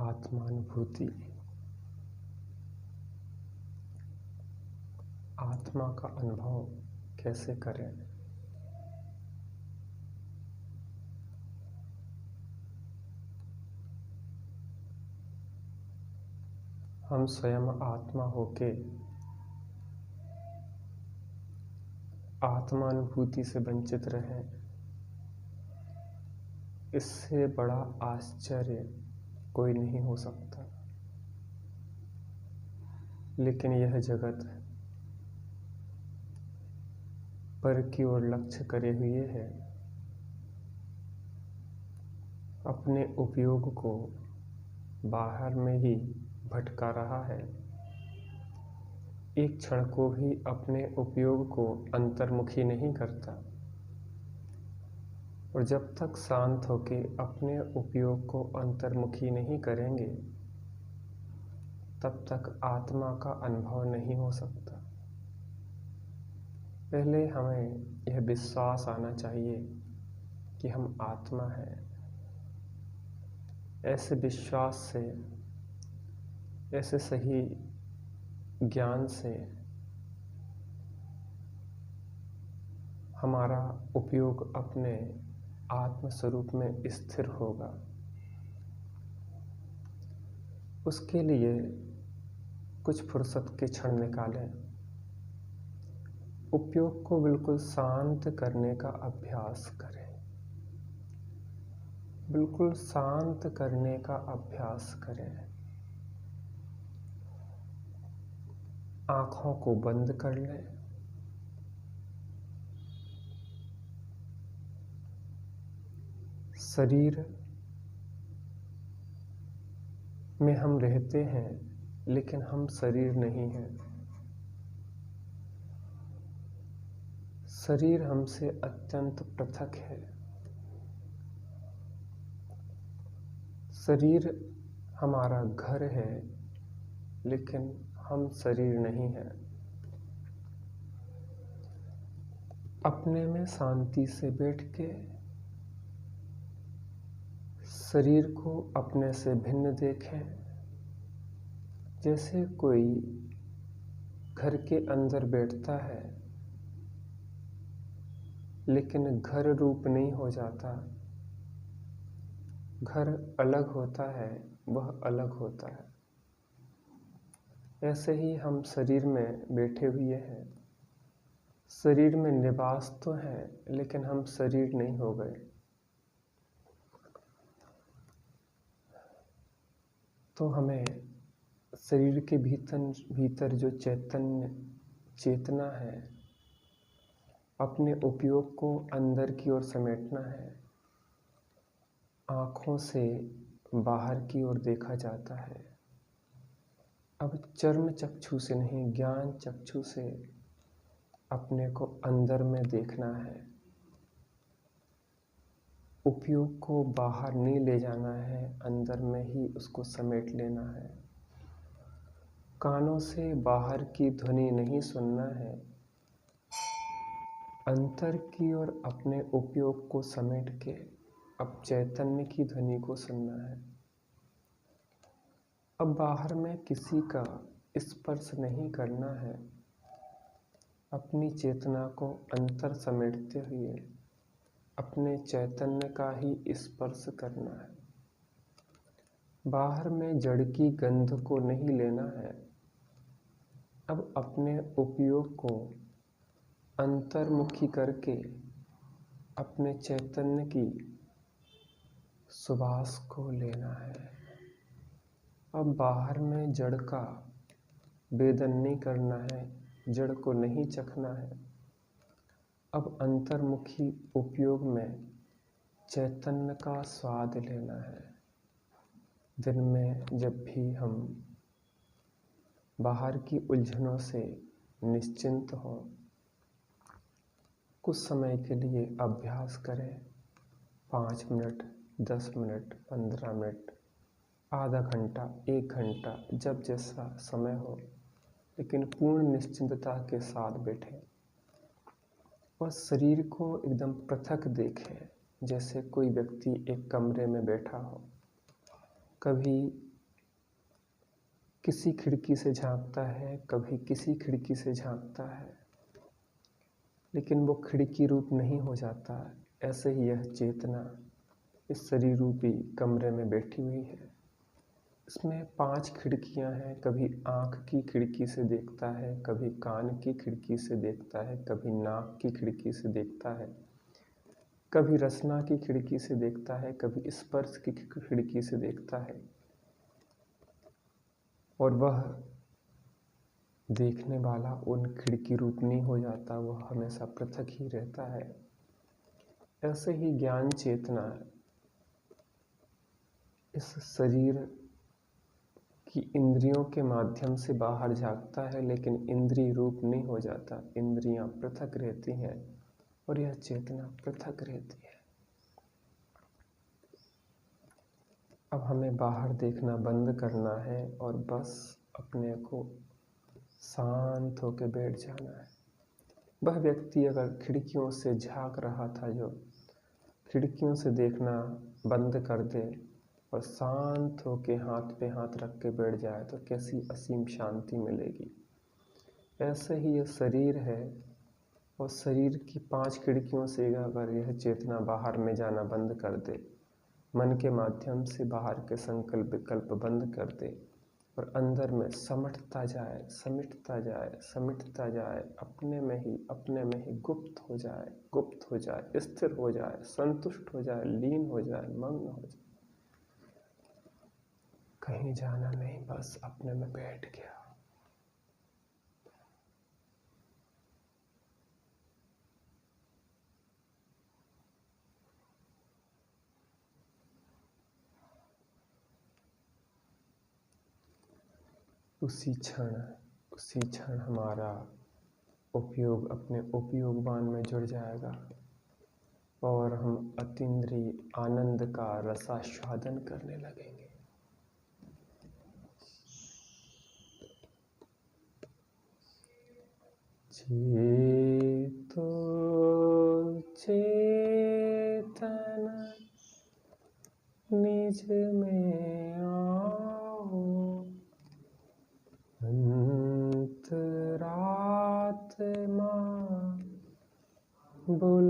आत्मानुभूति। आत्मा का अनुभव कैसे करें? हम स्वयं आत्मा होके आत्मानुभूति से वंचित रहें, इससे बड़ा आश्चर्य कोई नहीं हो सकता। लेकिन यह जगत पर की ओर लक्ष्य करे हुए है, अपने उपयोग को बाहर में ही भटका रहा है। एक क्षण को भी अपने उपयोग को अंतर्मुखी नहीं करता, और जब तक शांत होके अपने उपयोग को अंतर्मुखी नहीं करेंगे, तब तक आत्मा का अनुभव नहीं हो सकता। पहले हमें यह विश्वास आना चाहिए कि हम आत्मा हैं। ऐसे विश्वास से, ऐसे सही ज्ञान से हमारा उपयोग अपने आत्म स्वरूप में स्थिर होगा। उसके लिए कुछ फुर्सत के क्षण निकालें। उपयोग को बिल्कुल शांत करने का अभ्यास करें। बिल्कुल शांत करने का अभ्यास करें। आँखों को बंद कर लें। शरीर में हम रहते हैं, लेकिन हम शरीर नहीं हैं। शरीर हमसे अत्यंत पृथक है। शरीर हमारा घर है, लेकिन हम शरीर नहीं हैं। अपने में शांति से बैठ के शरीर को अपने से भिन्न देखें। जैसे कोई घर के अंदर बैठता है, लेकिन घर रूप नहीं हो जाता। घर अलग होता है, वह अलग होता है। ऐसे ही हम शरीर में बैठे हुए हैं। शरीर में निवास तो है, लेकिन हम शरीर नहीं हो गए। तो हमें शरीर के भीतर जो चेतना है, अपने उपयोग को अंदर की ओर समेटना है। आँखों से बाहर की ओर देखा जाता है। अब चर्म चक्षु से नहीं, ज्ञान चक्षु से अपने को अंदर में देखना है। उपयोग को बाहर नहीं ले जाना है, अंदर में ही उसको समेट लेना है। कानों से बाहर की ध्वनि नहीं सुनना है, अंतर की ओर अपने उपयोग को समेट के अब चैतन्य की ध्वनि को सुनना है। अब बाहर में किसी का स्पर्श नहीं करना है। अपनी चेतना को अंतर समेटते हुए अपने चैतन्य का ही स्पर्श करना है। बाहर में जड़ की गंध को नहीं लेना है। अब अपने उपयोग को अंतर्मुखी करके अपने चैतन्य की सुवास को लेना है। अब बाहर में जड़ का वेदन नहीं करना है, जड़ को नहीं चखना है। अब अंतर्मुखी उपयोग में चैतन्य का स्वाद लेना है। दिन में जब भी हम बाहर की उलझनों से निश्चिंत हों, कुछ समय के लिए अभ्यास करें। 5 मिनट, 10 मिनट, 15 मिनट, आधा घंटा, 1 घंटा, जब जैसा समय हो, लेकिन पूर्ण निश्चिंतता के साथ बैठें और शरीर को एकदम पृथक देखें। जैसे कोई व्यक्ति एक कमरे में बैठा हो। कभी किसी खिड़की से झांकता है, कभी किसी खिड़की से झांकता है, लेकिन वो खिड़की रूप नहीं हो जाता। ऐसे ही यह चेतना इस शरीर रूपी कमरे में बैठी हुई है। इसमें 5 खिड़कियां हैं। कभी आँख की खिड़की से देखता है, कभी कान की खिड़की से देखता है, कभी नाक की खिड़की से देखता है, कभी रसना की खिड़की से देखता है, कभी स्पर्श की खिड़की से देखता है। और वह देखने वाला उन खिड़की रूप नहीं हो जाता, वह हमेशा पृथक ही रहता है। ऐसे ही ज्ञान चेतना इस शरीर की इंद्रियों के माध्यम से बाहर झांकता है, लेकिन इंद्रिय रूप नहीं हो जाता। इंद्रियां पृथक रहती हैं और यह चेतना पृथक रहती है। अब हमें बाहर देखना बंद करना है और बस अपने को शांत होकर बैठ जाना है। वह व्यक्ति अगर खिड़कियों से झांक रहा था, जो खिड़कियों से देखना बंद कर दे और शांत होके हाथ पे हाथ रख के बैठ जाए तो कैसी असीम शांति मिलेगी। ऐसे ही यह शरीर है और शरीर की 5 खिड़कियों से अगर यह चेतना बाहर में जाना बंद कर दे, मन के माध्यम से बाहर के संकल्प विकल्प बंद कर दे और अंदर में समिटता जाए, समिटता जाए, समिटता जाए, अपने में ही गुप्त हो जाए, स्थिर हो जाए, संतुष्ट हो जाए, लीन हो जाए, मग्न हो जाए, कहीं जाना नहीं, बस अपने में बैठ गया। उसी क्षण हमारा उपयोग अपने उपयोगवान में जुड़ जाएगा और हम अतीन्द्रिय आनंद का रसास्वादन करने लगेंगे। चेतो चेतन निज में आओ, अंतरात्मा बुलाए